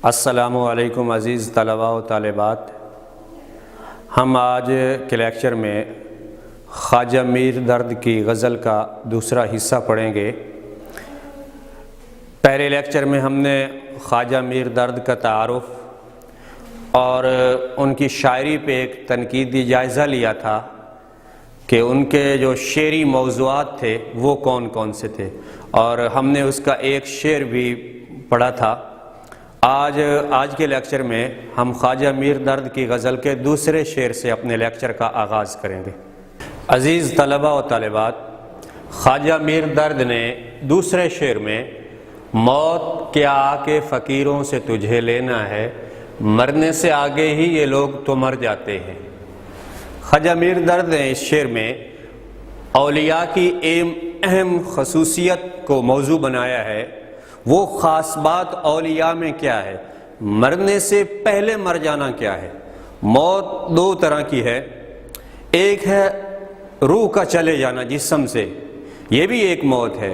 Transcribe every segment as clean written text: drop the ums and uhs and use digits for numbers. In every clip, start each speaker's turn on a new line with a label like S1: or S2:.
S1: السلام علیکم عزیز طلباء و طالبات، ہم آج کے لیکچر میں خواجہ میر درد کی غزل کا دوسرا حصہ پڑھیں گے۔ پہلے لیکچر میں ہم نے خواجہ میر درد کا تعارف اور ان کی شاعری پہ ایک تنقیدی جائزہ لیا تھا کہ ان کے جو شعری موضوعات تھے وہ کون کون سے تھے، اور ہم نے اس کا ایک شعر بھی پڑھا تھا۔ آج کے لیکچر میں ہم خواجہ میر درد کی غزل کے دوسرے شعر سے اپنے لیکچر کا آغاز کریں گے۔ عزیز طلباء و طالبات، خواجہ میر درد نے دوسرے شعر میں موت کیا آ کے فقیروں سے تجھے لینا ہے، مرنے سے آگے ہی یہ لوگ تو مر جاتے ہیں۔ خواجہ میر درد نے اس شعر میں اولیاء کی اہم خصوصیت کو موضوع بنایا ہے۔ وہ خاص بات اولیاء میں کیا ہے، مرنے سے پہلے مر جانا کیا ہے۔ موت دو طرح کی ہے، ایک ہے روح کا چلے جانا جسم سے، یہ بھی ایک موت ہے۔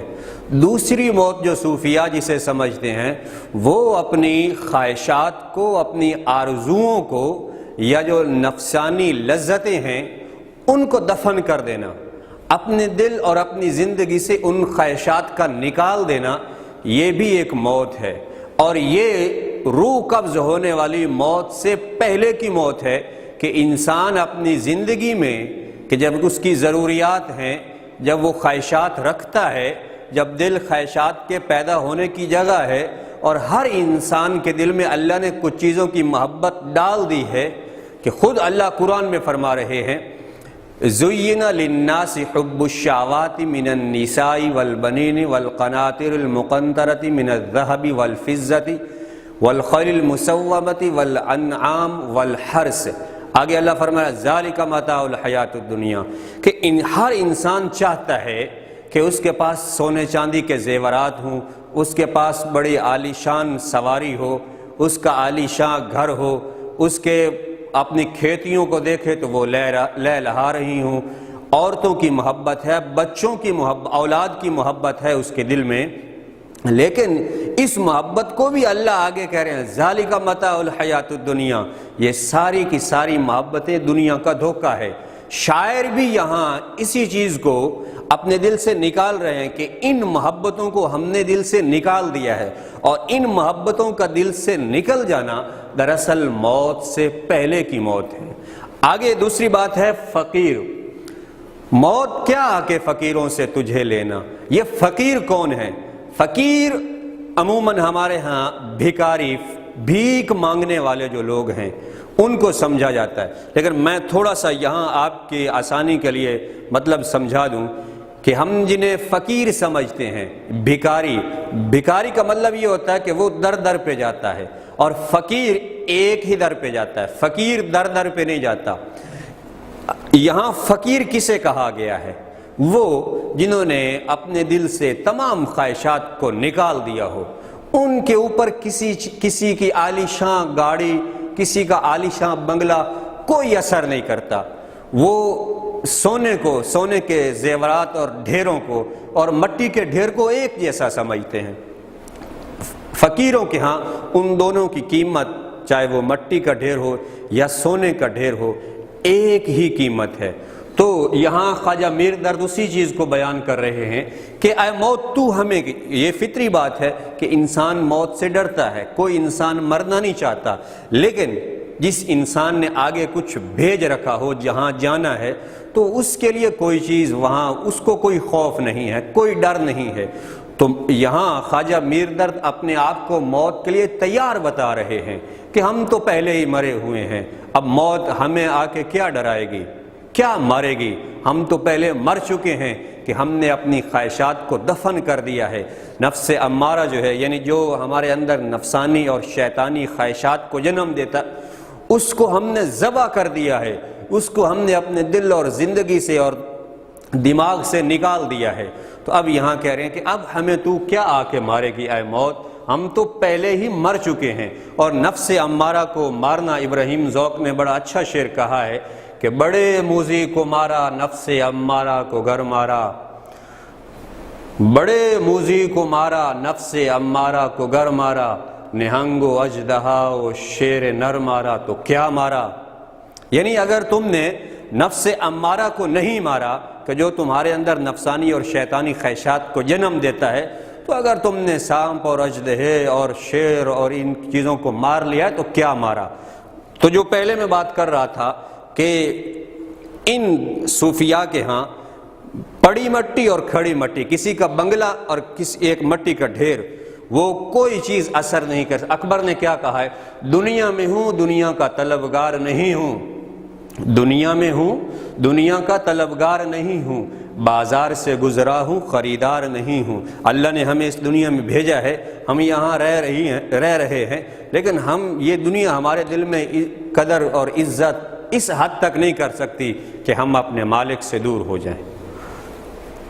S1: دوسری موت جو صوفیاء جسے سمجھتے ہیں، وہ اپنی خواہشات کو، اپنی آرزوؤں کو، یا جو نفسانی لذتیں ہیں ان کو دفن کر دینا، اپنے دل اور اپنی زندگی سے ان خواہشات کا نکال دینا، یہ بھی ایک موت ہے۔ اور یہ روح قبض ہونے والی موت سے پہلے کی موت ہے کہ انسان اپنی زندگی میں کہ جب اس کی ضروریات ہیں، جب وہ خواہشات رکھتا ہے، جب دل خواہشات کے پیدا ہونے کی جگہ ہے، اور ہر انسان کے دل میں اللہ نے کچھ چیزوں کی محبت ڈال دی ہے کہ خود اللہ قرآن میں فرما رہے ہیں، زُيِّنَ لِلنَّاسِ حُبُّ الشَّهَوَاتِ مِنَ النِّسَاءِ وَالْبَنِينِ وَالْقَنَاطِرِ الْمُقَنطَرَةِ مِنَ الذَّهَبِ وَالْفِضَّةِ وَالْخَيْلِ الْمُسَوَّمَةِ وَالْأَنْعَامِ وَالْحَرْثِ۔ آگے اللہ فرمایا ذَلِكَ مَتَاعُ الْحَيَاةِ الدُّنْيَا، کہ ہر انسان چاہتا ہے کہ اس کے پاس سونے چاندی کے زیورات ہوں، اس کے پاس بڑی عالی شان سواری ہو، اس کا عالی شان گھر ہو، اس کے اپنی کھیتیوں کو دیکھے تو وہ لہ لہا رہی ہوں۔ عورتوں کی محبت ہے، بچوں کی محبت، اولاد کی محبت ہے اس کے دل میں، لیکن اس محبت کو بھی اللہ آگے کہہ رہے ہیں ذالک متاع الحیات الدنیا، یہ ساری کی ساری محبتیں دنیا کا دھوکہ ہے۔ شاعر بھی یہاں اسی چیز کو اپنے دل سے نکال رہے ہیں کہ ان محبتوں کو ہم نے دل سے نکال دیا ہے، اور ان محبتوں کا دل سے نکل جانا دراصل موت سے پہلے کی موت ہے۔ آگے دوسری بات ہے فقیر۔ موت کیا آ کے فقیروں سے تجھے لینا، یہ فقیر کون ہے؟ فقیر عموماً ہمارے ہاں بھکاری، بھیک مانگنے والے جو لوگ ہیں ان کو سمجھا جاتا ہے، لیکن میں تھوڑا سا یہاں آپ کی آسانی کے لیے مطلب سمجھا دوں کہ ہم جنہیں فقیر سمجھتے ہیں، بھکاری کا مطلب یہ ہوتا ہے کہ وہ در در پہ جاتا ہے، اور فقیر ایک ہی در پہ جاتا ہے، فقیر در در پہ نہیں جاتا۔ یہاں فقیر کسے کہا گیا ہے؟ وہ جنہوں نے اپنے دل سے تمام خواہشات کو نکال دیا ہو، ان کے اوپر کسی کی عالی شان گاڑی، کسی کا عالی شان بنگلہ کوئی اثر نہیں کرتا۔ وہ سونے کے زیورات اور ڈھیروں کو اور مٹی کے ڈھیر کو ایک جیسا سمجھتے ہیں۔ فقیروں کے ہاں ان دونوں کی قیمت، چاہے وہ مٹی کا ڈھیر ہو یا سونے کا ڈھیر ہو، ایک ہی قیمت ہے۔ تو یہاں خواجہ میر درد اسی چیز کو بیان کر رہے ہیں کہ اے موت تو ہمیں، یہ فطری بات ہے کہ انسان موت سے ڈرتا ہے، کوئی انسان مرنا نہیں چاہتا، لیکن جس انسان نے آگے کچھ بھیج رکھا ہو، جہاں جانا ہے، تو اس کے لیے کوئی چیز وہاں اس کو کوئی خوف نہیں ہے، کوئی ڈر نہیں ہے۔ تو یہاں خواجہ میر درد اپنے آپ کو موت کے لیے تیار بتا رہے ہیں کہ ہم تو پہلے ہی مرے ہوئے ہیں، اب موت ہمیں آ کے کیا ڈرائے گی، کیا مارے گی؟ ہم تو پہلے مر چکے ہیں کہ ہم نے اپنی خواہشات کو دفن کر دیا ہے۔ نفس امارہ جو ہے، یعنی جو ہمارے اندر نفسانی اور شیطانی خواہشات کو جنم دیتا، اس کو ہم نے ذبح کر دیا ہے، اس کو ہم نے اپنے دل اور زندگی سے اور دماغ سے نکال دیا ہے۔ تو اب یہاں کہہ رہے ہیں کہ اب ہمیں تو کیا آ کے مارے گی اے موت، ہم تو پہلے ہی مر چکے ہیں۔ اور نفس امارہ کو مارنا، ابراہیم ذوق نے بڑا اچھا شعر کہا ہے کہ بڑے موذی کو مارا نفس امارہ کو گر مارا، بڑے موذی کو مارا نفس امارہ کو گر مارا، نہنگ و اژدہا و شیر نر مارا تو کیا مارا، یعنی اگر تم نے نفس امارہ کو نہیں مارا کہ جو تمہارے اندر نفسانی اور شیطانی خواہشات کو جنم دیتا ہے، تو اگر تم نے سانپ اور اژدہے اور شیر اور ان چیزوں کو مار لیا تو کیا مارا۔ تو جو پہلے میں بات کر رہا تھا کہ ان صوفیاء کے ہاں پڑی مٹی اور کھڑی مٹی، کسی کا بنگلہ اور کسی ایک مٹی کا ڈھیر، وہ کوئی چیز اثر نہیں کر سکتی۔ اکبر نے کیا کہا ہے، دنیا میں ہوں دنیا کا طلبگار نہیں ہوں، دنیا میں ہوں دنیا کا طلبگار نہیں ہوں، بازار سے گزرا ہوں خریدار نہیں ہوں۔ اللہ نے ہمیں اس دنیا میں بھیجا ہے، ہم یہاں رہ رہے ہیں، لیکن ہم یہ دنیا ہمارے دل میں قدر اور عزت اس حد تک نہیں کر سکتی کہ ہم اپنے مالک سے دور ہو جائیں۔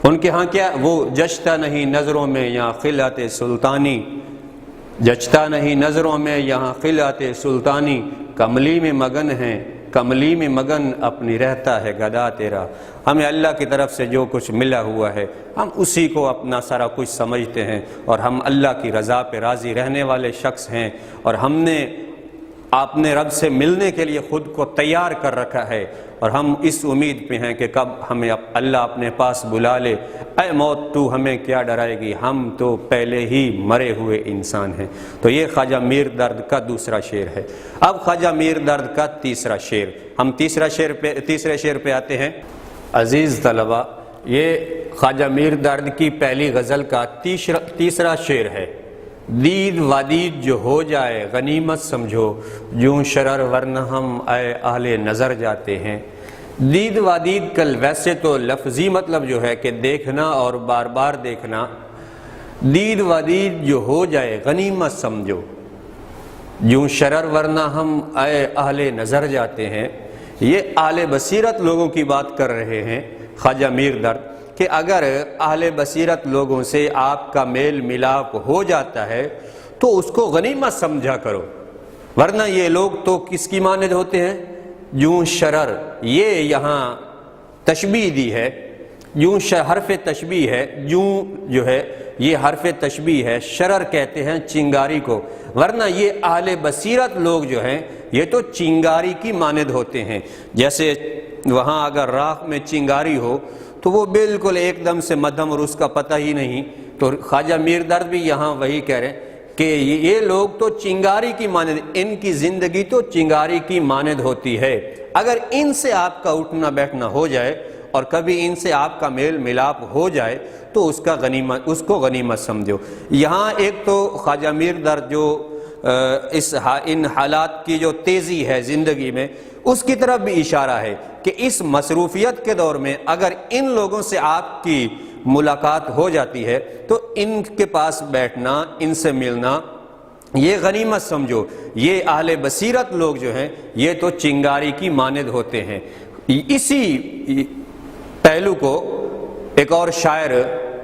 S1: ان کے ہاں کیا، وہ جچتا نہیں نظروں میں یہاں خلعت سلطانی، جچتا نہیں نظروں میں یہاں خلعت سلطانی، کملی میں مگن ہیں کملی میں مگن اپنی رہتا ہے گدا تیرا۔ ہمیں اللہ کی طرف سے جو کچھ ملا ہوا ہے ہم اسی کو اپنا سارا کچھ سمجھتے ہیں، اور ہم اللہ کی رضا پہ راضی رہنے والے شخص ہیں، اور ہم نے اپنے رب سے ملنے کے لیے خود کو تیار کر رکھا ہے، اور ہم اس امید پہ ہیں کہ کب ہمیں اللہ اپنے پاس بلا لے۔ اے موت تو ہمیں کیا ڈرائے گی، ہم تو پہلے ہی مرے ہوئے انسان ہیں۔ تو یہ خواجہ میر درد کا دوسرا شعر ہے۔ اب خواجہ میر درد کا تیسرا شعر، ہم تیسرے شعر پہ آتے ہیں۔ عزیز طلبہ، یہ خواجہ میر درد کی پہلی غزل کا تیسرا شعر ہے۔ دید ودید جو ہو جائے غنیمت سمجھو، جوں شرر ورنہ ہم اے اہل نظر جاتے ہیں۔ دید ودید کل ویسے تو لفظی مطلب جو ہے کہ دیکھنا اور بار بار دیکھنا، دید ودید جو ہو جائے غنیمت سمجھو، جوں شرر ورنہ ہم اے اہل نظر جاتے ہیں۔ یہ اہل بصیرت لوگوں کی بات کر رہے ہیں خواجہ میر درد، کہ اگر اہل بصیرت لوگوں سے آپ کا میل ملاپ ہو جاتا ہے تو اس کو غنیمت سمجھا کرو، ورنہ یہ لوگ تو کس کی مانند ہوتے ہیں، جوں شرر، یہ یہاں تشبیہ دی ہے، جوں حرف تشبیہ ہے، جوں جو ہے یہ حرف تشبیہ ہے، شرر کہتے ہیں چنگاری کو، ورنہ یہ اہل بصیرت لوگ جو ہیں یہ تو چنگاری کی مانند ہوتے ہیں۔ جیسے وہاں اگر راکھ میں چنگاری ہو تو وہ بالکل ایک دم سے مدھم اور اس کا پتہ ہی نہیں، تو خواجہ میر درد بھی یہاں وہی کہہ رہے ہیں کہ یہ لوگ تو چنگاری کی مانند، ان کی زندگی تو چنگاری کی مانند ہوتی ہے۔ اگر ان سے آپ کا اٹھنا بیٹھنا ہو جائے اور کبھی ان سے آپ کا میل ملاپ ہو جائے تو اس کو غنیمت سمجھو۔ یہاں ایک تو خواجہ میر درد جو ان حالات کی جو تیزی ہے زندگی میں، اس کی طرف بھی اشارہ ہے کہ اس مصروفیت کے دور میں اگر ان لوگوں سے آپ کی ملاقات ہو جاتی ہے تو ان کے پاس بیٹھنا، ان سے ملنا یہ غنیمت سمجھو۔ یہ اہل بصیرت لوگ جو ہیں یہ تو چنگاری کی مانند ہوتے ہیں۔ اسی پہلو کو ایک اور شاعر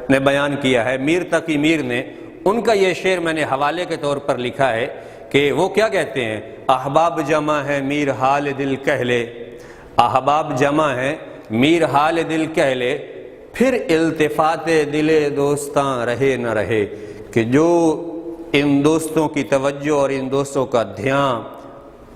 S1: نے بیان کیا ہے، میر تقی میر نے، ان کا یہ شعر میں نے حوالے کے طور پر لکھا ہے کہ وہ کیا کہتے ہیں، احباب جمع ہے میر حال دل کہہ لے، احباب جمع ہے میر حال دل کہہ لے، پھر التفات دل دوستاں رہے نہ رہے، کہ جو ان دوستوں کی توجہ اور ان دوستوں کا دھیان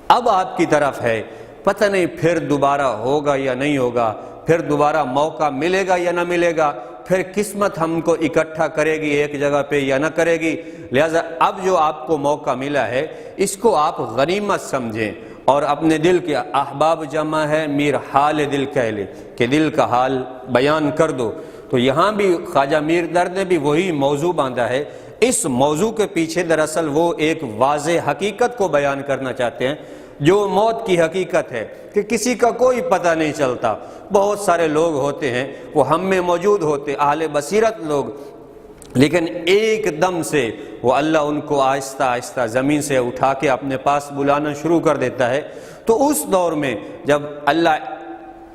S1: اب آپ کی طرف ہے، پتہ نہیں پھر دوبارہ ہوگا یا نہیں ہوگا، پھر دوبارہ موقع ملے گا یا نہ ملے گا، پھر قسمت ہم کو اکٹھا کرے گی ایک جگہ پہ یا نہ کرے گی۔ لہذا اب جو آپ کو موقع ملا ہے اس کو آپ غنیمت سمجھیں اور اپنے دل کے احباب جمع ہے میر حال دل کہہ لے، کہ دل کا حال بیان کر دو۔ تو یہاں بھی خواجہ میر درد نے بھی وہی موضوع باندھا ہے۔ اس موضوع کے پیچھے دراصل وہ ایک واضح حقیقت کو بیان کرنا چاہتے ہیں جو موت کی حقیقت ہے، کہ کسی کا کوئی پتہ نہیں چلتا۔ بہت سارے لوگ ہوتے ہیں وہ ہم میں موجود ہوتے، اہل بصیرت لوگ، لیکن ایک دم سے وہ اللہ ان کو آہستہ آہستہ زمین سے اٹھا کے اپنے پاس بلانا شروع کر دیتا ہے۔ تو اس دور میں جب اللہ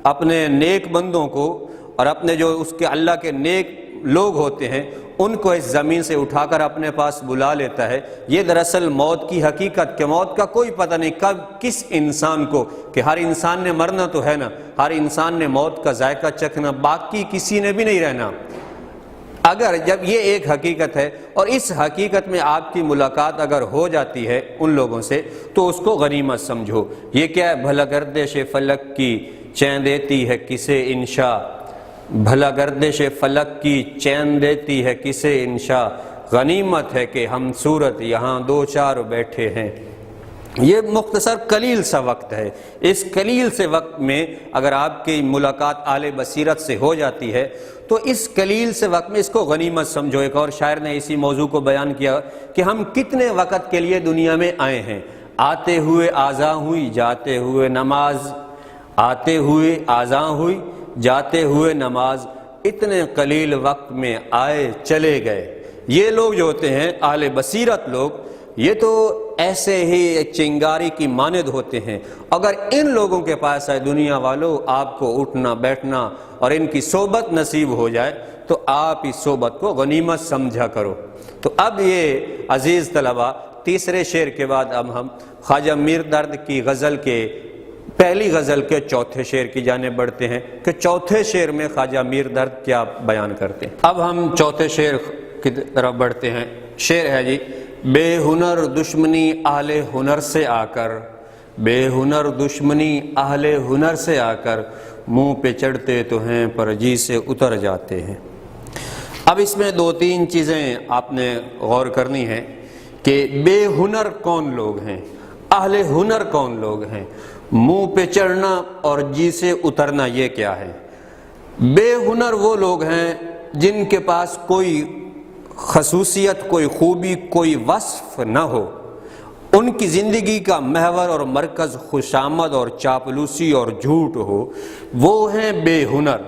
S1: اپنے نیک بندوں کو اور اپنے جو اس کے اللہ کے نیک لوگ ہوتے ہیں ان کو اس زمین سے اٹھا کر اپنے پاس بلا لیتا ہے، یہ دراصل موت کی حقیقت، کہ موت کا کوئی پتہ نہیں کب کس انسان کو، کہ ہر انسان نے مرنا تو ہے نا، ہر انسان نے موت کا ذائقہ چکھنا، باقی کسی نے بھی نہیں رہنا۔ اگر جب یہ ایک حقیقت ہے اور اس حقیقت میں آپ کی ملاقات اگر ہو جاتی ہے ان لوگوں سے تو اس کو غنیمت سمجھو۔ یہ کیا ہے؟ بھلا گردش فلک کی چین دیتی ہے کسے انشاء، بھلا گردش فلک کی چین دیتی ہے کسے انشاء، غنیمت ہے کہ ہم صورت یہاں دو چار بیٹھے ہیں۔ یہ مختصر قلیل سا وقت ہے، اس قلیل سے وقت میں اگر آپ کی ملاقات اعلی بصیرت سے ہو جاتی ہے تو اس قلیل سے وقت میں اس کو غنیمت سمجھو۔ ایک اور شاعر نے اسی موضوع کو بیان کیا کہ ہم کتنے وقت کے لیے دنیا میں آئے ہیں، آتے ہوئے آزاں ہوئی جاتے ہوئے نماز، آتے ہوئے آزاں ہوئی جاتے ہوئے نماز، اتنے قلیل وقت میں آئے چلے گئے۔ یہ لوگ جو ہوتے ہیں اعلی بصیرت لوگ، یہ تو ایسے ہی چنگاری کی مانند ہوتے ہیں۔ اگر ان لوگوں کے پاس ہے دنیا والوں آپ کو اٹھنا بیٹھنا اور ان کی صحبت نصیب ہو جائے تو آپ اس صحبت کو غنیمت سمجھا کرو۔ تو اب یہ عزیز طلبہ تیسرے شعر کے بعد اب ہم خواجہ میر درد کی غزل کے پہلی غزل کے چوتھے شعر کی جانب بڑھتے ہیں کہ چوتھے شعر میں خواجہ میر درد کیا بیان کرتے ہیں۔ اب ہم چوتھے شعر کی طرف بڑھتے ہیں۔ شعر ہے جی، بے ہنر دشمنی اہل ہنر سے آ کر، بے ہنر دشمنی اہل ہنر سے آ کر، منہ پہ چڑھتے تو ہیں پر جی سے اتر جاتے ہیں۔ اب اس میں دو تین چیزیں آپ نے غور کرنی ہے کہ بے ہنر کون لوگ ہیں، اہل ہنر کون لوگ ہیں، منہ پہ چڑھنا اور جی سے اترنا یہ کیا ہے۔ بے ہنر وہ لوگ ہیں جن کے پاس کوئی خصوصیت، کوئی خوبی، کوئی وصف نہ ہو، ان کی زندگی کا محور اور مرکز خوشامد اور چاپلوسی اور جھوٹ ہو، وہ ہیں بے ہنر۔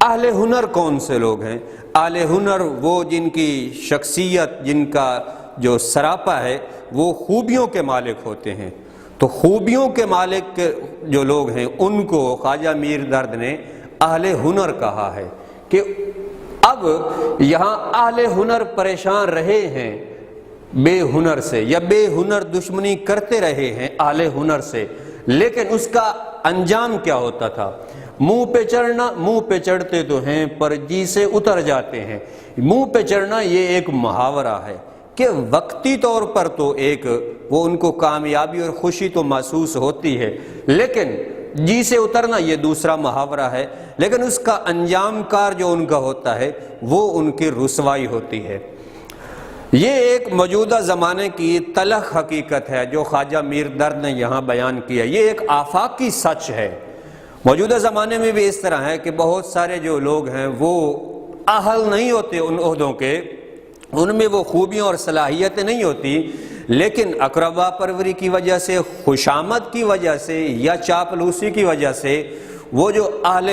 S1: اہل ہنر کون سے لوگ ہیں؟ اہل ہنر وہ جن کی شخصیت، جن کا جو سراپا ہے وہ خوبیوں کے مالک ہوتے ہیں۔ تو خوبیوں کے مالک جو لوگ ہیں ان کو خواجہ میر درد نے اہل ہنر کہا ہے کہ اب یہاں اہل ہنر پریشان رہے ہیں بے ہنر سے، یا بے ہنر دشمنی کرتے رہے ہیں اہل ہنر سے، لیکن اس کا انجام کیا ہوتا تھا؟ منہ پہ چڑھنا، منہ پہ چڑھتے تو ہیں پر جی سے اتر جاتے ہیں۔ منہ پہ چڑھنا یہ ایک محاورہ ہے کہ وقتی طور پر تو ایک وہ ان کو کامیابی اور خوشی تو محسوس ہوتی ہے، لیکن جی سے اترنا یہ دوسرا محاورہ ہے، لیکن اس کا انجام کار جو ان کا ہوتا ہے وہ ان کی رسوائی ہوتی ہے۔ یہ ایک موجودہ زمانے کی تلخ حقیقت ہے جو خواجہ میر درد نے یہاں بیان کیا۔ یہ ایک آفاقی سچ ہے۔ موجودہ زمانے میں بھی اس طرح ہے کہ بہت سارے جو لوگ ہیں وہ اہل نہیں ہوتے ان عہدوں کے، ان میں وہ خوبیاں اور صلاحیتیں نہیں ہوتی، لیکن اقربا پروری کی وجہ سے، خوشامد کی وجہ سے یا چاپلوسی کی وجہ سے وہ جو اہل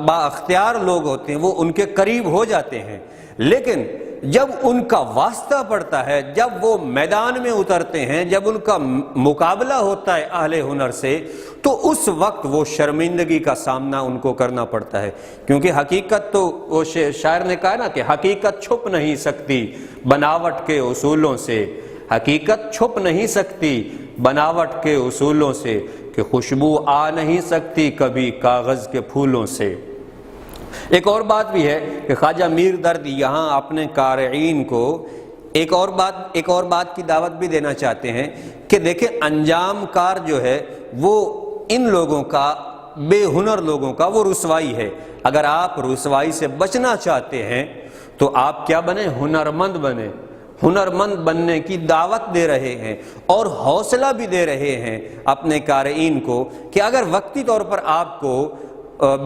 S1: با اختیار لوگ ہوتے ہیں وہ ان کے قریب ہو جاتے ہیں، لیکن جب ان کا واسطہ پڑتا ہے، جب وہ میدان میں اترتے ہیں، جب ان کا مقابلہ ہوتا ہے اہل ہنر سے، تو اس وقت وہ شرمندگی کا سامنا ان کو کرنا پڑتا ہے، کیونکہ حقیقت تو وہ شاعر نے کہا نا کہ حقیقت چھپ نہیں سکتی بناوٹ کے اصولوں سے، حقیقت چھپ نہیں سکتی بناوٹ کے اصولوں سے، کہ خوشبو آ نہیں سکتی کبھی کاغذ کے پھولوں سے۔ ایک اور بات بھی ہے کہ خواجہ میر درد یہاں اپنے قارئین کو ایک اور بات کی دعوت بھی دینا چاہتے ہیں کہ دیکھیں انجام کار جو ہے وہ ان لوگوں کا، بے ہنر لوگوں کا وہ رسوائی ہے۔ اگر آپ رسوائی سے بچنا چاہتے ہیں تو آپ کیا بنیں؟ ہنرمند بنیں۔ ہنرمند بننے کی دعوت دے رہے ہیں اور حوصلہ بھی دے رہے ہیں اپنے قارئین کو کہ اگر وقتی طور پر آپ کو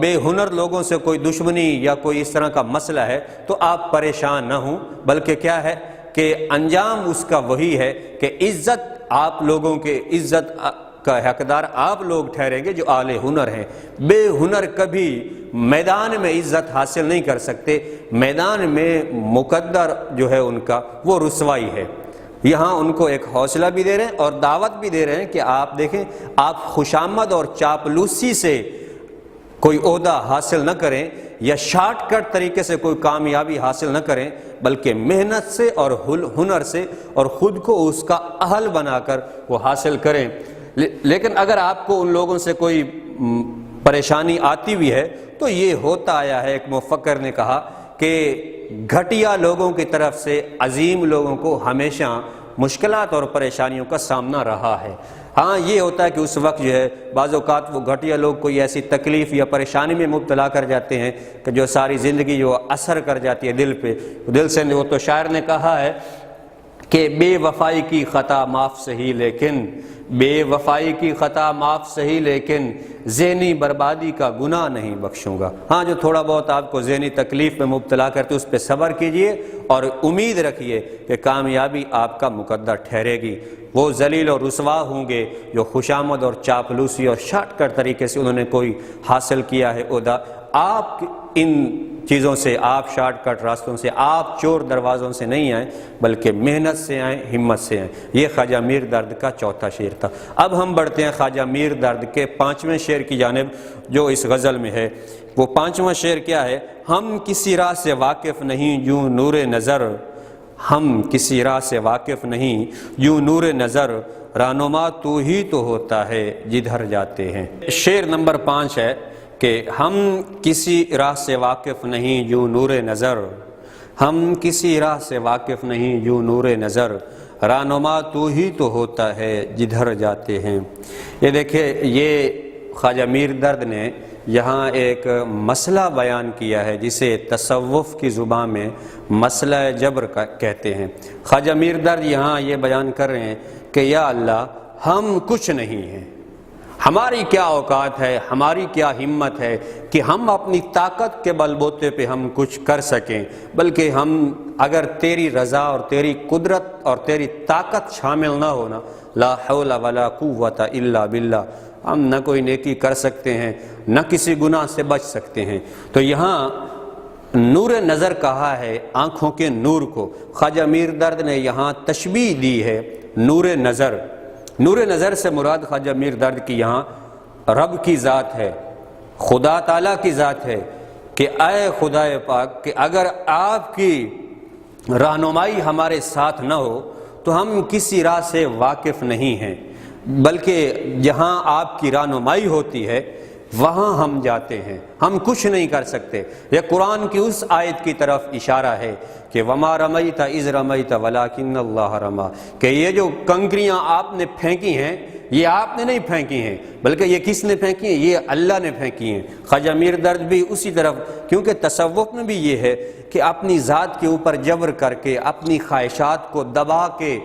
S1: بے ہنر لوگوں سے کوئی دشمنی یا کوئی اس طرح کا مسئلہ ہے تو آپ پریشان نہ ہوں، بلکہ کیا ہے کہ انجام اس کا وہی ہے کہ عزت آپ لوگوں کے، عزت کا حقدار آپ لوگ ٹھہریں گے جو اعلی ہنر ہیں۔ بے ہنر کبھی میدان میں عزت حاصل نہیں کر سکتے، میدان میں مقدر جو ہے ان کا وہ رسوائی ہے۔ یہاں ان کو ایک حوصلہ بھی دے رہے ہیں اور دعوت بھی دے رہے ہیں کہ آپ دیکھیں، آپ خوشامد اور چاپلوسی سے کوئی عہدہ حاصل نہ کریں یا شارٹ کٹ طریقے سے کوئی کامیابی حاصل نہ کریں، بلکہ محنت سے اور ہنر سے اور خود کو اس کا اہل بنا کر وہ حاصل کریں۔ لیکن اگر آپ کو ان لوگوں سے کوئی پریشانی آتی بھی ہے تو یہ ہوتا آیا ہے، ایک مفکر نے کہا کہ گھٹیا لوگوں کی طرف سے عظیم لوگوں کو ہمیشہ مشکلات اور پریشانیوں کا سامنا رہا ہے۔ ہاں یہ ہوتا ہے کہ اس وقت جو ہے بعض اوقات وہ گھٹیا لوگ کوئی ایسی تکلیف یا پریشانی میں مبتلا کر جاتے ہیں کہ جو ساری زندگی جو اثر کر جاتی ہے دل پہ، دل سے۔ وہ تو شاعر نے کہا ہے کہ بے وفائی کی خطا معاف سہی لیکن، بے وفائی کی خطا معاف سہی لیکن ذہنی بربادی کا گناہ نہیں بخشوں گا۔ ہاں جو تھوڑا بہت آپ کو ذہنی تکلیف میں مبتلا کرتے اس پہ صبر کیجئے اور امید رکھیے کہ کامیابی آپ کا مقدر ٹھہرے گی۔ وہ ذلیل اور رسوا ہوں گے جو خوشامد اور چاپلوسی اور شارٹ کٹ طریقے سے انہوں نے کوئی حاصل کیا ہے عہدہ۔ آپ ان چیزوں سے، آپ شارٹ کٹ راستوں سے، آپ چور دروازوں سے نہیں آئیں بلکہ محنت سے آئیں، ہمت سے آئیں۔ یہ خواجہ میر درد کا چوتھا شعر تھا۔ اب ہم بڑھتے ہیں خواجہ میر درد کے 5ویں شعر کی جانب جو اس غزل میں ہے۔ وہ 5واں شعر کیا ہے؟ ہم کسی راہ سے واقف نہیں یوں نور نظر، ہم کسی راہ سے واقف نہیں یوں نور نظر، رہنما تو ہی تو ہوتا ہے جدھر جاتے ہیں۔ شعر نمبر 5 ہے کہ ہم کسی راہ سے واقف نہیں یوں نور نظر، ہم کسی راہ سے واقف نہیں یوں نور نظر، رہنما تو ہی تو ہوتا ہے جدھر جاتے ہیں۔ یہ دیکھیں، یہ خواجہ میر درد نے یہاں ایک مسئلہ بیان کیا ہے جسے تصوف کی زبان میں مسئلہ جبر کہتے ہیں۔ خواجہ میر درد یہاں یہ بیان کر رہے ہیں کہ یا اللہ ہم کچھ نہیں ہیں، ہماری کیا اوقات ہے، ہماری کیا ہمت ہے کہ ہم اپنی طاقت کے بل بوتے پہ ہم کچھ کر سکیں، بلکہ ہم اگر تیری رضا اور تیری قدرت اور تیری طاقت شامل نہ ہونا، لا حول ولا قوت الا باللہ، ہم نہ کوئی نیکی کر سکتے ہیں نہ کسی گناہ سے بچ سکتے ہیں۔ تو یہاں نور نظر کہا ہے آنکھوں کے نور کو، خواجہ میر درد نے یہاں تشبیہ دی ہے نور نظر۔ نور نظر سے مراد خواجہ میر درد کی یہاں رب کی ذات ہے، خدا تعالیٰ کی ذات ہے کہ اے خدا پاک کہ اگر آپ کی رہنمائی ہمارے ساتھ نہ ہو تو ہم کسی راہ سے واقف نہیں ہیں، بلکہ جہاں آپ کی رہنمائی ہوتی ہے وہاں ہم جاتے ہیں، ہم کچھ نہیں کر سکتے۔ یہ قرآن کی اس آیت کی طرف اشارہ ہے کہ وما رمیت اذ رمیت ولکن اللہ رمی، کہ یہ جو کنکریاں آپ نے پھینکی ہیں یہ آپ نے نہیں پھینکی ہیں بلکہ یہ کس نے پھینکی ہیں؟ یہ اللہ نے پھینکی ہیں۔ خواجہ میر درد بھی اسی طرف، کیونکہ تصوف میں بھی یہ ہے کہ اپنی ذات کے اوپر جبر کر کے اپنی خواہشات کو دبا کے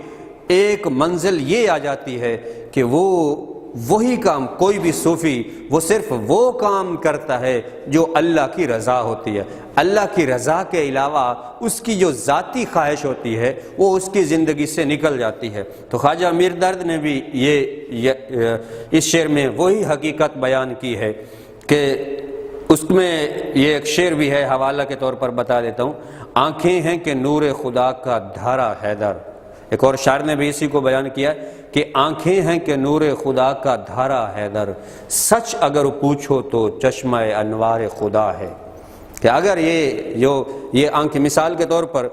S1: ایک منزل یہ آ جاتی ہے کہ وہی کام، کوئی بھی صوفی وہ صرف وہ کام کرتا ہے جو اللہ کی رضا ہوتی ہے، اللہ کی رضا کے علاوہ اس کی جو ذاتی خواہش ہوتی ہے وہ اس کی زندگی سے نکل جاتی ہے۔ تو خواجہ میر درد نے بھی اس شعر میں وہی حقیقت بیان کی ہے کہ اس میں یہ ایک شعر بھی ہے، حوالہ کے طور پر بتا دیتا ہوں، آنکھیں ہیں کہ نور خدا کا دھارا حیدر۔ ایک اور شاعر نے بھی اسی کو بیان کیا کہ آنکھیں ہیں کہ نور خدا کا دھارا حیدر، سچ اگر پوچھو تو چشمہ انوار خدا ہے۔ کہ اگر یہ آنکھ مثال کے طور پر،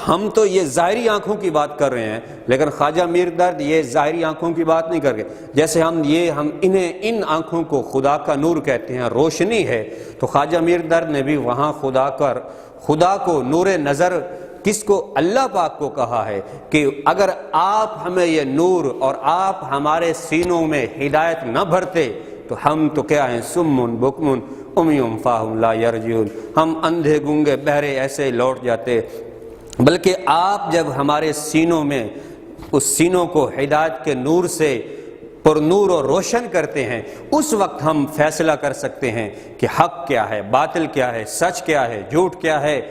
S1: ہم تو یہ ظاہری آنکھوں کی بات کر رہے ہیں لیکن خواجہ میر درد یہ ظاہری آنکھوں کی بات نہیں کر رہے، جیسے ہم ان آنکھوں کو خدا کا نور کہتے ہیں، روشنی ہے، تو خواجہ میر درد نے بھی وہاں خدا کو نور نظر کس کو؟ اللہ پاک کو کہا ہے کہ اگر آپ ہمیں یہ نور اور آپ ہمارے سینوں میں ہدایت نہ بھرتے تو ہم تو کیا ہیں، سمن بکمن امیٌ فاہم لا یرجعون، ہم اندھے گنگے بہرے ایسے لوٹ جاتے، بلکہ آپ جب ہمارے سینوں میں اس سینوں کو ہدایت کے نور سے پر نور اور روشن کرتے ہیں، اس وقت ہم فیصلہ کر سکتے ہیں کہ حق کیا ہے، باطل کیا ہے، سچ کیا ہے، جھوٹ کیا ہے،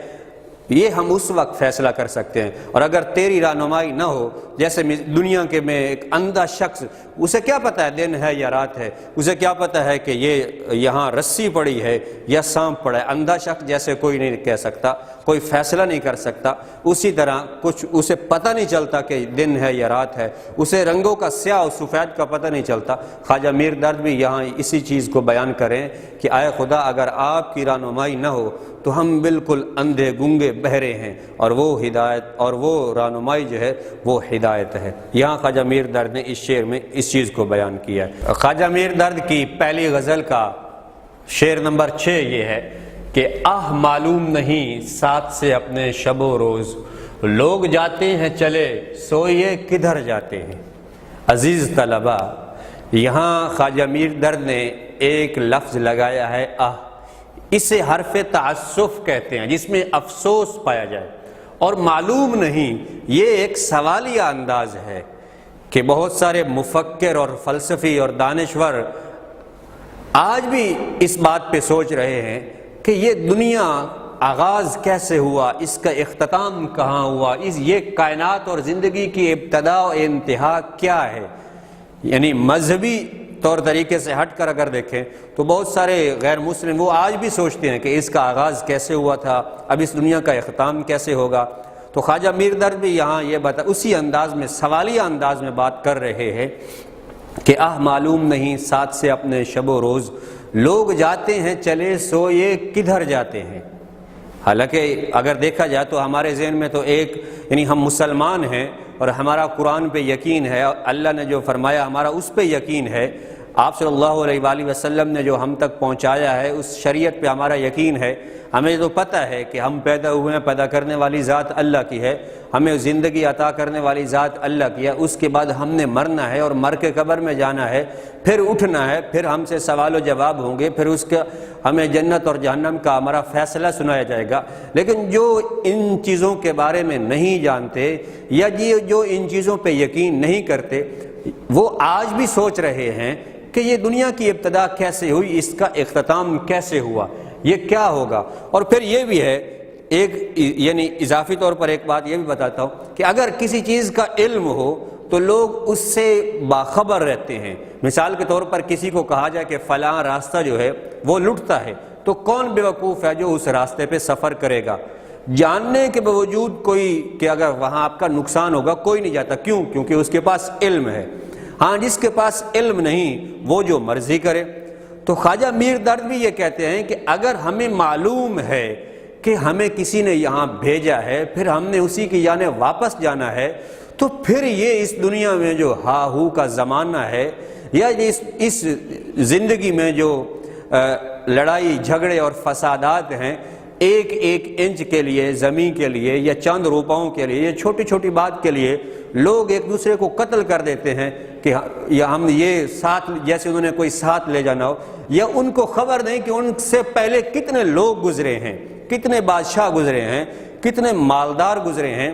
S1: یہ ہم اس وقت فیصلہ کر سکتے ہیں۔ اور اگر تیری رہنمائی نہ ہو، جیسے دنیا کے میں ایک اندھا شخص، اسے کیا پتہ ہے دن ہے یا رات ہے، اسے کیا پتہ ہے کہ یہ یہاں رسی پڑی ہے یا سانپ پڑا ہے، اندھا شخص جیسے کوئی نہیں کہہ سکتا، کوئی فیصلہ نہیں کر سکتا، اسی طرح کچھ اسے پتہ نہیں چلتا کہ دن ہے یا رات ہے، اسے رنگوں کا سیاہ اور سفید کا پتہ نہیں چلتا۔ خواجہ میر درد بھی یہاں اسی چیز کو بیان کریں کہ اے خدا اگر آپ کی رہنمائی نہ ہو تو ہم بالکل اندھے گنگے بہرے ہیں، اور وہ ہدایت اور وہ رہنمائی جو ہے وہ ہدایت ہے۔ یہاں خواجہ میر درد نے اس شعر میں اس چیز کو بیان کیا ہے۔ خواجہ میر درد کی پہلی غزل کا شعر نمبر 6 یہ ہے کہ معلوم نہیں ساتھ سے اپنے شب و روز، لوگ جاتے ہیں چلے سوئے کدھر جاتے ہیں۔ عزیز طلبہ، یہاں خواجہ میر درد نے ایک لفظ لگایا ہے اسے حرف تعسف کہتے ہیں، جس میں افسوس پایا جائے، اور معلوم نہیں یہ ایک سوالیہ انداز ہے کہ بہت سارے مفکر اور فلسفی اور دانشور آج بھی اس بات پہ سوچ رہے ہیں کہ یہ دنیا آغاز کیسے ہوا، اس کا اختتام کہاں ہوا، یہ کائنات اور زندگی کی ابتدا و انتہا کیا ہے۔ یعنی مذہبی طور طریقے سے ہٹ کر اگر دیکھیں تو بہت سارے غیر مسلم وہ آج بھی سوچتے ہیں کہ اس کا آغاز کیسے ہوا تھا، اب اس دنیا کا اختتام کیسے ہوگا۔ تو خواجہ میر درد بھی یہاں یہ اسی انداز میں، سوالیہ انداز میں بات کر رہے ہیں کہ معلوم نہیں ساتھ سے اپنے شب و روز، لوگ جاتے ہیں چلے سوئے کدھر جاتے ہیں۔ حالانکہ اگر دیکھا جائے تو ہمارے ذہن میں تو یعنی ہم مسلمان ہیں اور ہمارا قرآن پہ یقین ہے، اللہ نے جو فرمایا ہمارا اس پہ یقین ہے، آپ صلی اللہ علیہ وآلہ وسلم نے جو ہم تک پہنچایا ہے اس شریعت پہ ہمارا یقین ہے۔ ہمیں تو پتہ ہے کہ ہم پیدا ہوئے ہیں، پیدا کرنے والی ذات اللہ کی ہے، ہمیں زندگی عطا کرنے والی ذات اللہ کی ہے، اس کے بعد ہم نے مرنا ہے اور مر کے قبر میں جانا ہے، پھر اٹھنا ہے، پھر ہم سے سوال و جواب ہوں گے، پھر اس کا ہمیں جنت اور جہنم کا ہمارا فیصلہ سنایا جائے گا۔ لیکن جو ان چیزوں کے بارے میں نہیں جانتے یا جو ان چیزوں پہ یقین نہیں کرتے، وہ آج بھی سوچ رہے ہیں کہ یہ دنیا کی ابتدا کیسے ہوئی، اس کا اختتام کیسے ہوا، یہ کیا ہوگا۔ اور پھر یہ بھی ہے یعنی اضافی طور پر ایک بات یہ بھی بتاتا ہوں کہ اگر کسی چیز کا علم ہو تو لوگ اس سے باخبر رہتے ہیں۔ مثال کے طور پر کسی کو کہا جائے کہ فلاں راستہ جو ہے وہ لٹتا ہے، تو کون بیوقوف ہے جو اس راستے پہ سفر کرے گا؟ جاننے کے باوجود کوئی کہ اگر وہاں آپ کا نقصان ہوگا کوئی نہیں جاتا، کیوں؟ کیونکہ اس کے پاس علم ہے۔ ہاں، جس کے پاس علم نہیں وہ جو مرضی کرے۔ تو خواجہ میر درد بھی یہ کہتے ہیں کہ اگر ہمیں معلوم ہے کہ ہمیں کسی نے یہاں بھیجا ہے، پھر ہم نے اسی کی جانب واپس جانا ہے، تو پھر یہ اس دنیا میں جو ہا ہو کا زمانہ ہے یا اس زندگی میں جو لڑائی جھگڑے اور فسادات ہیں، ایک ایک انچ کے لیے، زمین کے لیے یا چند روپاؤں کے لیے، یہ چھوٹی چھوٹی بات کے لیے لوگ ایک دوسرے کو قتل کر دیتے ہیں کہ یا ہم یہ ساتھ، جیسے انہوں نے کوئی ساتھ لے جانا ہو، یا ان کو خبر نہیں کہ ان سے پہلے کتنے لوگ گزرے ہیں، کتنے بادشاہ گزرے ہیں، کتنے مالدار گزرے ہیں،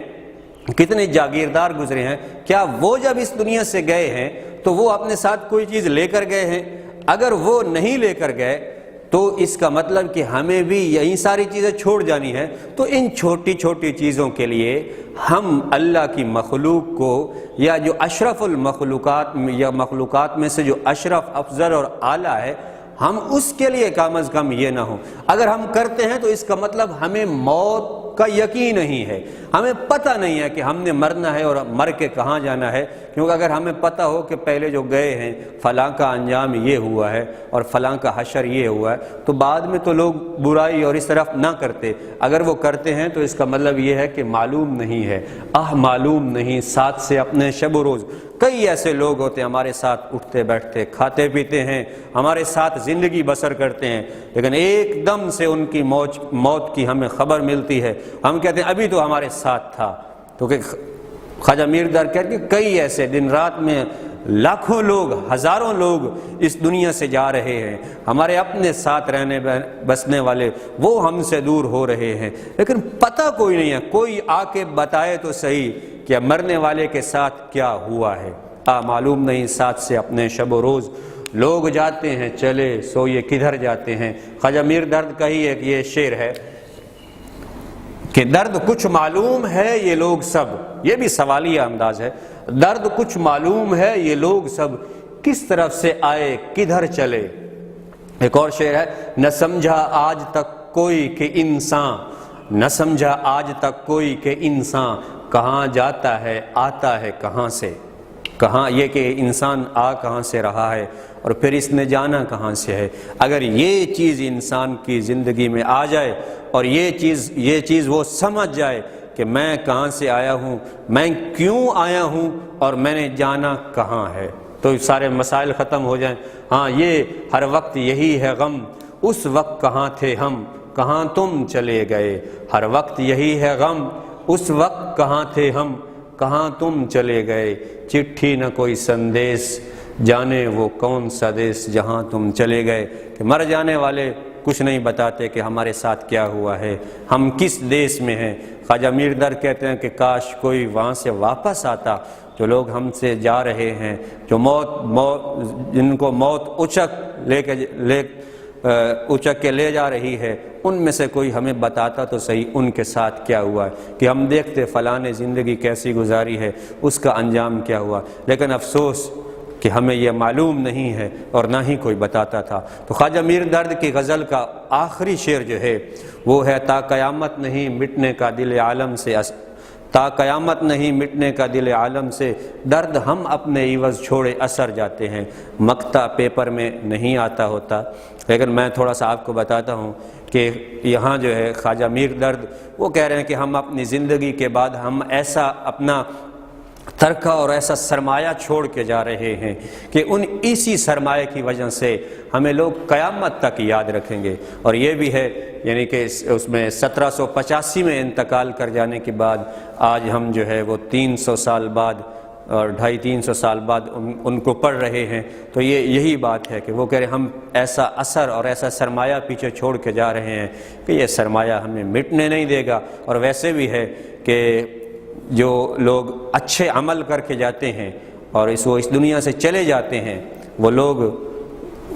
S1: کتنے جاگیردار گزرے ہیں۔ کیا وہ جب اس دنیا سے گئے ہیں تو وہ اپنے ساتھ کوئی چیز لے کر گئے ہیں؟ اگر وہ نہیں لے کر گئے تو اس کا مطلب کہ ہمیں بھی یہی ساری چیزیں چھوڑ جانی ہے۔ تو ان چھوٹی چھوٹی چیزوں کے لیے ہم اللہ کی مخلوق کو، یا جو اشرف المخلوقات یا مخلوقات میں سے جو اشرف، افضل اور اعلیٰ ہے، ہم اس کے لیے کم از کم یہ نہ ہو۔ اگر ہم کرتے ہیں تو اس کا مطلب ہمیں موت کا یقین نہیں ہے، ہمیں پتہ نہیں ہے کہ ہم نے مرنا ہے اور مر کے کہاں جانا ہے۔ کیونکہ اگر ہمیں پتہ ہو کہ پہلے جو گئے ہیں فلاں کا انجام یہ ہوا ہے اور فلاں کا حشر یہ ہوا ہے، تو بعد میں تو لوگ برائی اور اس طرف نہ کرتے۔ اگر وہ کرتے ہیں تو اس کا مطلب یہ ہے کہ معلوم نہیں ہے، معلوم نہیں ساتھ سے اپنے شب و روز۔ کئی ایسے لوگ ہوتے ہیں ہمارے ساتھ اٹھتے بیٹھتے، کھاتے پیتے ہیں، ہمارے ساتھ زندگی بسر کرتے ہیں، لیکن ایک دم سے ان کی موت کی ہمیں خبر ملتی ہے، ہم کہتے ہیں ابھی تو ہمارے ساتھ تھا۔ تو کہ خواجہ میر درد کہتے ہیں کہ کئی ایسے دن رات میں لاکھوں لوگ، ہزاروں لوگ اس دنیا سے جا رہے ہیں، ہمارے اپنے ساتھ رہنے بسنے والے وہ ہم سے دور ہو رہے ہیں، لیکن پتہ کوئی نہیں ہے۔ کوئی آ کے بتائے تو صحیح کہ مرنے والے کے ساتھ کیا ہوا ہے۔ معلوم نہیں ساتھ سے اپنے شب و روز، لوگ جاتے ہیں چلے سوئے کدھر جاتے ہیں۔ خواجہ میر درد کا ہی ایک یہ شعر ہے کہ درد کچھ معلوم ہے یہ لوگ سب، یہ بھی سوالیہ انداز ہے، درد کچھ معلوم ہے یہ لوگ سب، کس طرف سے آئے کدھر چلے۔ ایک اور شعر ہے، نہ سمجھا آج تک کوئی کہ انسان، نہ سمجھا آج تک کوئی کہ انسان، کہاں جاتا ہے آتا ہے کہاں سے۔ کہاں یہ کہ انسان آ کہاں سے رہا ہے اور پھر اس نے جانا کہاں سے ہے۔ اگر یہ چیز انسان کی زندگی میں آ جائے اور یہ چیز وہ سمجھ جائے کہ میں کہاں سے آیا ہوں، میں کیوں آیا ہوں اور میں نے جانا کہاں ہے، تو سارے مسائل ختم ہو جائیں۔ ہاں، یہ ہر وقت یہی ہے غم، اس وقت کہاں تھے ہم، کہاں تم چلے گئے، ہر وقت یہی ہے غم، اس وقت کہاں تھے ہم، کہاں تم چلے گئے، چٹھی نہ کوئی سندیس، جانے وہ کون سا دیس جہاں تم چلے گئے۔ کہ مر جانے والے کچھ نہیں بتاتے کہ ہمارے ساتھ کیا ہوا ہے، ہم کس دیس میں ہیں۔ خواجہ میر درد کہتے ہیں کہ کاش کوئی وہاں سے واپس آتا، جو لوگ ہم سے جا رہے ہیں، جو جن کو موت اچک کے لے جا رہی ہے، ان میں سے کوئی ہمیں بتاتا تو صحیح ان کے ساتھ کیا ہوا ہے، کہ ہم دیکھتے فلاں نے زندگی کیسی گزاری ہے، اس کا انجام کیا ہوا۔ لیکن افسوس کہ ہمیں یہ معلوم نہیں ہے اور نہ ہی کوئی بتاتا تھا۔ تو خواجہ میر درد کی غزل کا آخری شعر جو ہے وہ ہے، تا قیامت نہیں مٹنے کا دل عالم سے، تا قیامت نہیں مٹنے کا دل عالم سے، درد ہم اپنے عوض چھوڑے اثر جاتے ہیں، مکتا پیپر میں نہیں آتا ہوتا۔ لیکن میں تھوڑا سا آپ کو بتاتا ہوں کہ یہاں جو ہے خواجہ میر درد وہ کہہ رہے ہیں کہ ہم اپنی زندگی کے بعد ہم ایسا اپنا ترکہ اور ایسا سرمایہ چھوڑ کے جا رہے ہیں کہ اسی سرمایہ کی وجہ سے ہمیں لوگ قیامت تک یاد رکھیں گے۔ اور یہ بھی ہے یعنی کہ اس میں 1785 میں انتقال کر جانے کے بعد آج ہم جو ہے وہ 300 سال بعد اور 250-300 سال بعد ان کو پڑھ رہے ہیں، تو یہی بات ہے کہ وہ کہہ رہے ہیں ہم ایسا اثر اور ایسا سرمایہ پیچھے چھوڑ کے جا رہے ہیں کہ یہ سرمایہ ہمیں مٹنے نہیں دے گا۔ اور ویسے بھی ہے کہ جو لوگ اچھے عمل کر کے جاتے ہیں اور وہ اس دنیا سے چلے جاتے ہیں، وہ لوگ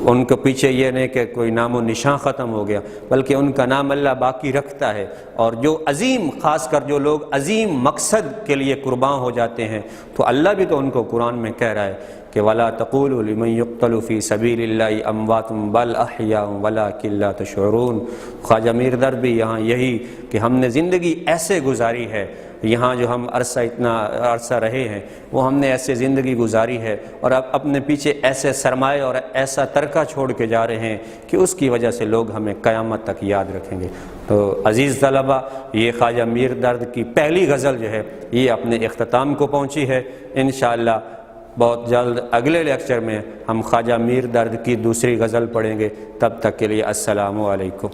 S1: ان کے پیچھے یہ نہیں کہ کوئی نام و نشان ختم ہو گیا، بلکہ ان کا نام اللہ باقی رکھتا ہے۔ اور جو عظیم، خاص کر جو لوگ عظیم مقصد کے لیے قربان ہو جاتے ہیں، تو اللہ بھی تو ان کو قرآن میں کہہ رہا ہے کہ وَلَا تَقُولُوا لِمَن يُقْتَلُ فِي سَبِيلِ اللَّهِ أَمْوَاتٌ بَلْ أَحْيَاءٌ وَلَٰكِن لَّا تَشْعُرُونَ۔ خواجہ میر درد بھی یہاں یہی کہ ہم نے زندگی ایسے گزاری ہے، یہاں جو ہم اتنا عرصہ رہے ہیں وہ ہم نے ایسے زندگی گزاری ہے، اور اب اپنے پیچھے ایسے سرمایہ اور ایسا ترکہ چھوڑ کے جا رہے ہیں کہ اس کی وجہ سے لوگ ہمیں قیامت تک یاد رکھیں گے۔ تو عزیز طلبہ، یہ خواجہ میر درد کی پہلی غزل جو ہے یہ اپنے اختتام کو پہنچی ہے۔ انشاءاللہ بہت جلد اگلے لیکچر میں ہم خواجہ میر درد کی دوسری غزل پڑھیں گے۔ تب تک کے لیے السلام علیکم۔